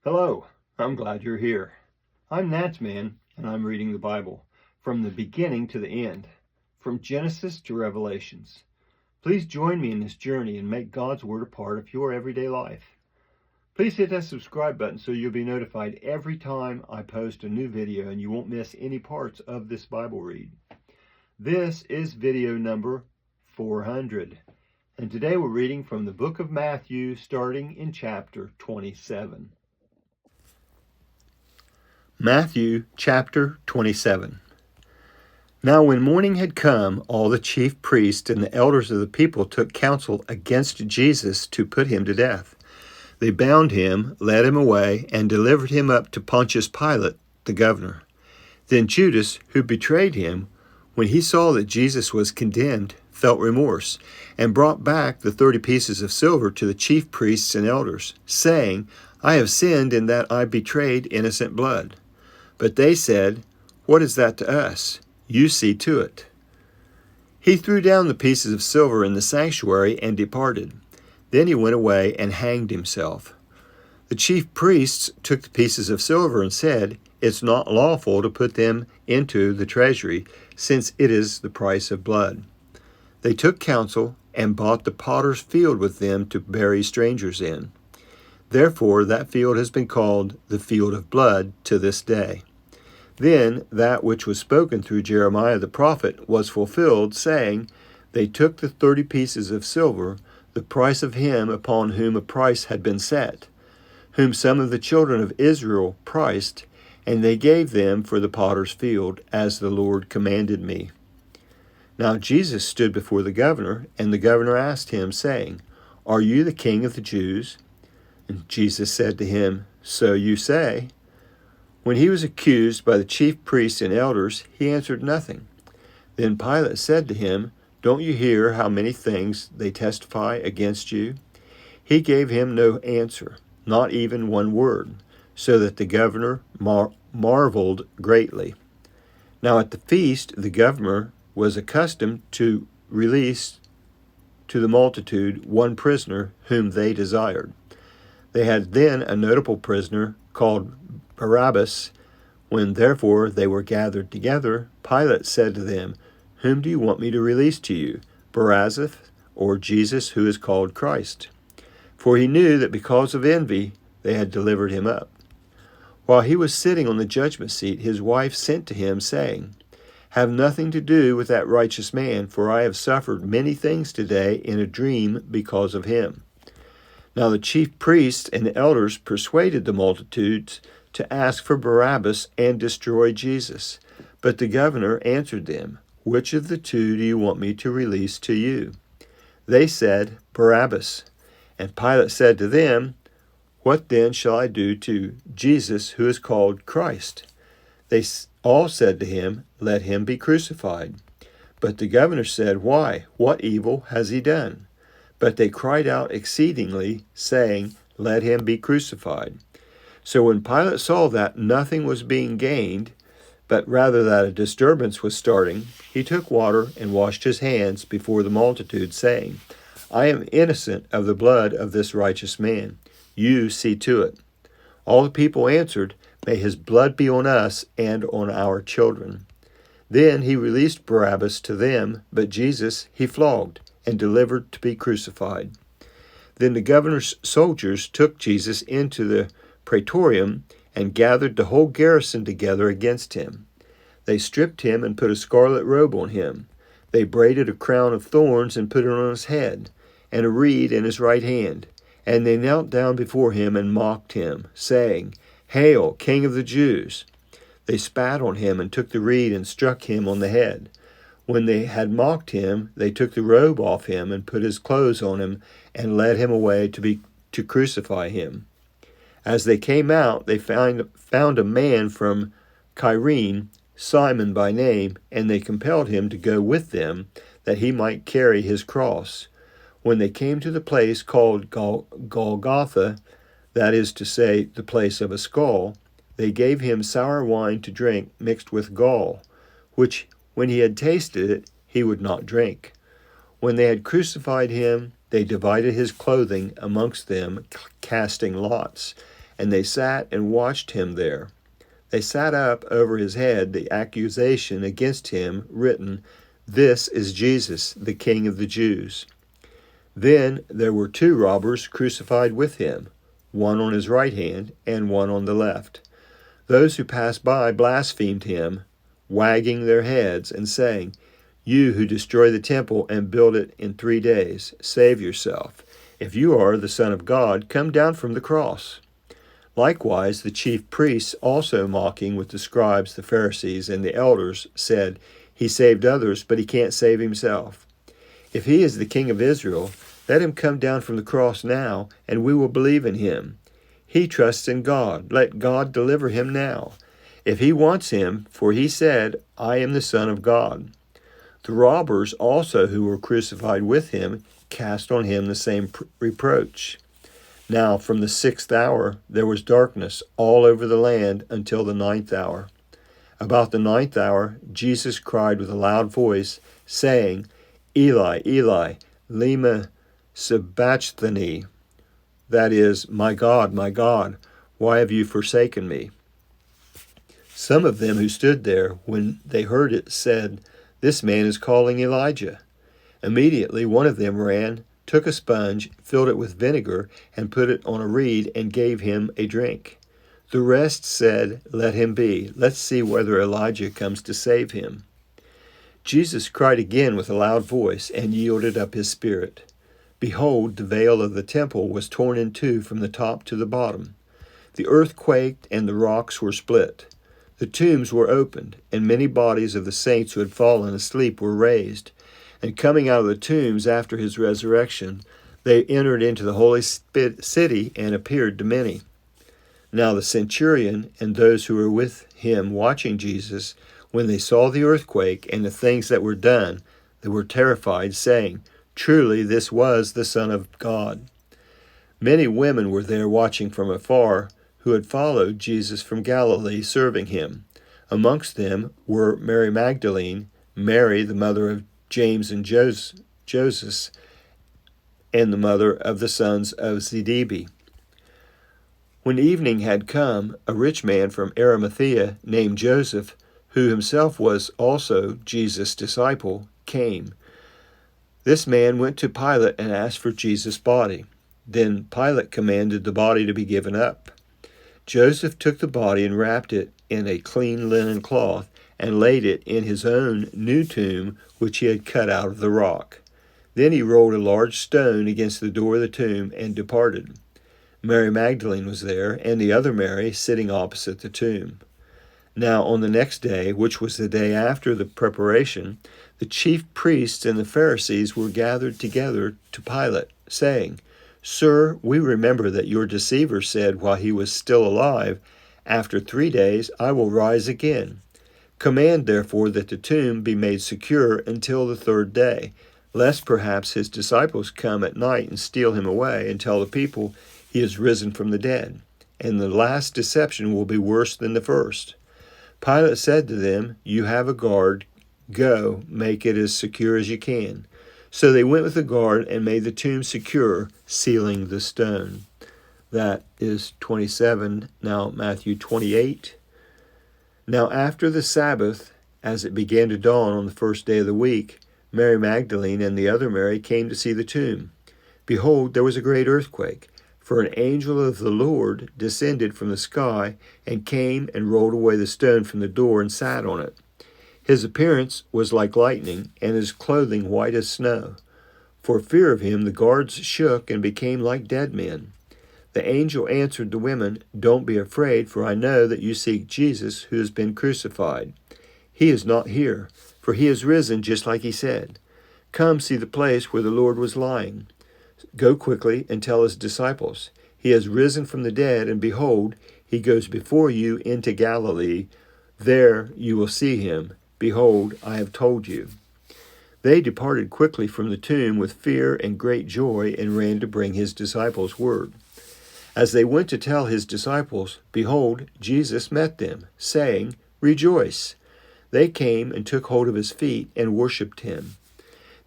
Hello, I'm glad you're here. I'm NatsMan, and I'm reading the Bible from the beginning to the end, from Genesis to Revelations. Please join me in this journey and make God's Word a part of your everyday life. Please hit that subscribe button so you'll be notified every time I post a new video and you won't miss any parts of this Bible read. This is video number 400, and today we're reading from the book of Matthew, starting in chapter 27. Matthew chapter 27. Now when morning had come, all the chief priests and the elders of the people took counsel against Jesus to put him to death. They bound him, led him away, and delivered him up to Pontius Pilate, the governor. Then Judas, who betrayed him, when he saw that Jesus was condemned, felt remorse, and brought back the 30 pieces of silver to the chief priests and elders, saying, I have sinned in that I betrayed innocent blood. But they said, What is that to us? You see to it. He threw down the pieces of silver in the sanctuary and departed. Then he went away and hanged himself. The chief priests took the pieces of silver and said, It's not lawful to put them into the treasury, since it is the price of blood. They took counsel and bought the potter's field with them to bury strangers in. Therefore that field has been called the field of blood to this day. Then that which was spoken through Jeremiah the prophet was fulfilled, saying, They took the 30 pieces of silver, the price of him upon whom a price had been set, whom some of the children of Israel priced, and they gave them for the potter's field, as the Lord commanded me. Now Jesus stood before the governor, and the governor asked him, saying, Are you the king of the Jews? And Jesus said to him, So you say. When he was accused by the chief priests and elders, he answered nothing. Then Pilate said to him, Don't you hear how many things they testify against you? He gave him no answer, not even one word, so that the governor marveled greatly. Now at the feast the governor was accustomed to release to the multitude one prisoner whom they desired. They had then a notable prisoner called Barabbas. When therefore they were gathered together, Pilate said to them, Whom do you want me to release to you, Barabbas or Jesus who is called Christ? For he knew that because of envy they had delivered him up. While he was sitting on the judgment seat, his wife sent to him, saying, Have nothing to do with that righteous man, for I have suffered many things today in a dream because of him. Now the chief priests and the elders persuaded the multitudes to ask for Barabbas and destroy Jesus. But the governor answered them, Which of the two do you want me to release to you? They said, Barabbas. And Pilate said to them, What then shall I do to Jesus who is called Christ? They all said to him, Let him be crucified. But the governor said, Why? What evil has he done? But they cried out exceedingly, saying, Let him be crucified. So when Pilate saw that nothing was being gained, but rather that a disturbance was starting, he took water and washed his hands before the multitude, saying, I am innocent of the blood of this righteous man. You see to it. All the people answered, May his blood be on us and on our children. Then he released Barabbas to them, but Jesus he flogged and delivered to be crucified. Then the governor's soldiers took Jesus into the praetorium and gathered the whole garrison together against him. They stripped him and put a scarlet robe on him. They braided a crown of thorns and put it on his head, and a reed in his right hand. And they knelt down before him and mocked him, saying, Hail, King of the Jews! They spat on him and took the reed and struck him on the head. When they had mocked him, they took the robe off him and put his clothes on him and led him away to crucify him. As they came out, they found a man from Cyrene, Simon by name, and they compelled him to go with them, that he might carry his cross. When they came to the place called Golgotha, that is to say, the place of a skull, they gave him sour wine to drink mixed with gall, which, when he had tasted it, he would not drink. When they had crucified him, they divided his clothing amongst them, casting lots. and they sat and watched him there. They sat up over his head the accusation against him written, "This is Jesus, the King of the Jews." Then there were two robbers crucified with him, one on his right hand and one on the left. Those who passed by blasphemed him, wagging their heads and saying, "You who destroy the temple and build it in 3 days, save yourself. If you are the Son of God, come down from the cross." Likewise, the chief priests, also mocking with the scribes, the Pharisees, and the elders, said, "He saved others, but he can't save himself. If he is the King of Israel, let him come down from the cross now, and we will believe in him. He trusts in God. Let God deliver him now, if he wants him, for he said, 'I am the Son of God.'" The robbers also who were crucified with him cast on him the same reproach. Now from the 6th hour there was darkness all over the land until the 9th hour. About the 9th hour Jesus cried with a loud voice, saying, "Eli, Eli, lema sabachthani," that is, my God, why have you forsaken me?" Some of them who stood there, when they heard it, said, "This man is calling Elijah." Immediately one of them ran, took a sponge, filled it with vinegar, and put it on a reed, and gave him a drink. The rest said, "Let him be. Let's see whether Elijah comes to save him." Jesus cried again with a loud voice, and yielded up his spirit. Behold, the veil of the temple was torn in two from the top to the bottom. The earth quaked, and the rocks were split. The tombs were opened, and many bodies of the saints who had fallen asleep were raised. And coming out of the tombs after his resurrection, they entered into the holy city and appeared to many. Now the centurion and those who were with him watching Jesus, when they saw the earthquake and the things that were done, they were terrified, saying, "Truly this was the Son of God." Many women were there watching from afar, who had followed Jesus from Galilee, serving him. Amongst them were Mary Magdalene, Mary the mother of James and Joseph, and the mother of the sons of Zebedee. When evening had come, a rich man from Arimathea named Joseph, who himself was also Jesus' disciple, came. This man went to Pilate and asked for Jesus' body. Then Pilate commanded the body to be given up. Joseph took the body and wrapped it in a clean linen cloth, and laid it in his own new tomb, which he had cut out of the rock. Then he rolled a large stone against the door of the tomb and departed. Mary Magdalene was there, and the other Mary sitting opposite the tomb. Now on the next day, which was the day after the preparation, the chief priests and the Pharisees were gathered together to Pilate, saying, "Sir, we remember that your deceiver said while he was still alive, 'After 3 days I will rise again.' Command, therefore, that the tomb be made secure until the 3rd day, lest perhaps his disciples come at night and steal him away and tell the people he is risen from the dead, and the last deception will be worse than the first." Pilate said to them, "You have a guard. Go, make it as secure as you can." So they went with the guard and made the tomb secure, sealing the stone. That is 27. Now Matthew 28. Now after the Sabbath, as it began to dawn on the 1st day of the week, Mary Magdalene and the other Mary came to see the tomb. Behold, there was a great earthquake, for an angel of the Lord descended from the sky and came and rolled away the stone from the door and sat on it. His appearance was like lightning, and his clothing white as snow. For fear of him the guards shook and became like dead men. The angel answered the women, "Don't be afraid, for I know that you seek Jesus who has been crucified. He is not here, for he is risen just like he said. Come see the place where the Lord was lying. Go quickly and tell his disciples, he has risen from the dead, and behold, he goes before you into Galilee. There you will see him. Behold, I have told you." They departed quickly from the tomb with fear and great joy, and ran to bring his disciples word. As they went to tell his disciples, behold, Jesus met them, saying, "Rejoice." They came and took hold of his feet and worshipped him.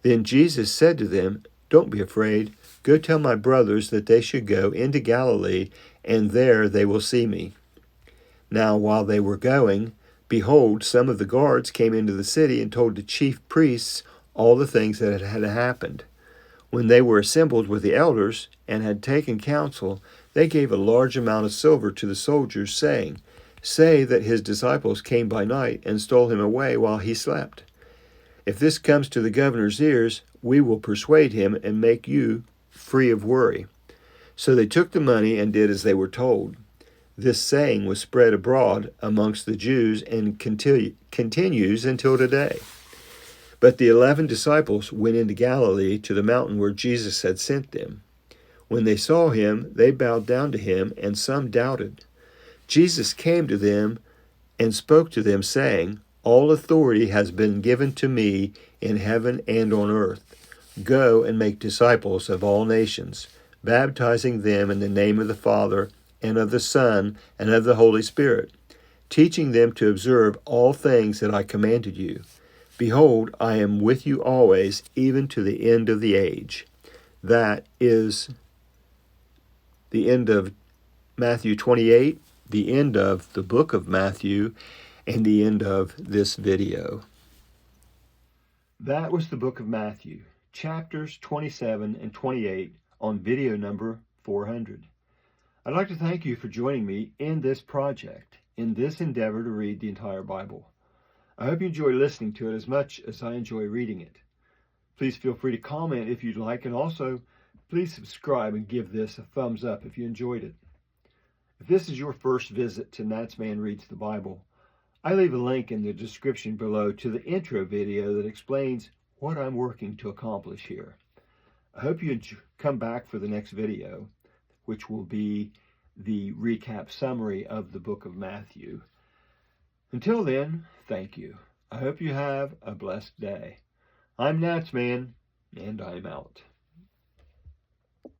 Then Jesus said to them, "Don't be afraid. Go tell my brothers that they should go into Galilee, and there they will see me. Now while they were going, behold, some of the guards came into the city and told the chief priests all the things that had happened. When they were assembled with the elders and had taken counsel, they gave a large amount of silver to the soldiers, saying, "Say that his disciples came by night and stole him away while he slept. If this comes to the governor's ears, we will persuade him and make you free of worry." So they took the money and did as they were told. This saying was spread abroad amongst the Jews and continues until today. But the 11 disciples went into Galilee to the mountain where Jesus had sent them. When they saw him, they bowed down to him, and some doubted. Jesus came to them and spoke to them, saying, "All authority has been given to me in heaven and on earth. Go and make disciples of all nations, baptizing them in the name of the Father, and of the Son, and of the Holy Spirit, teaching them to observe all things that I commanded you. Behold, I am with you always, even to the end of the age." That is the end of Matthew 28, the end of the book of Matthew, and the end of this video. That was the book of Matthew, chapters 27 and 28 on video number 400. I'd like to thank you for joining me in this project, in this endeavor to read the entire Bible. I hope you enjoy listening to it as much as I enjoy reading it. Please feel free to comment if you'd like, and also please subscribe and give this a thumbs up if you enjoyed it. If this is your first visit to NatsMan Reads the Bible, I leave a link in the description below to the intro video that explains what I'm working to accomplish here. I hope you come back for the next video, which will be the recap summary of the book of Matthew. Until then, thank you. I hope you have a blessed day. I'm NatsMan, and I'm out.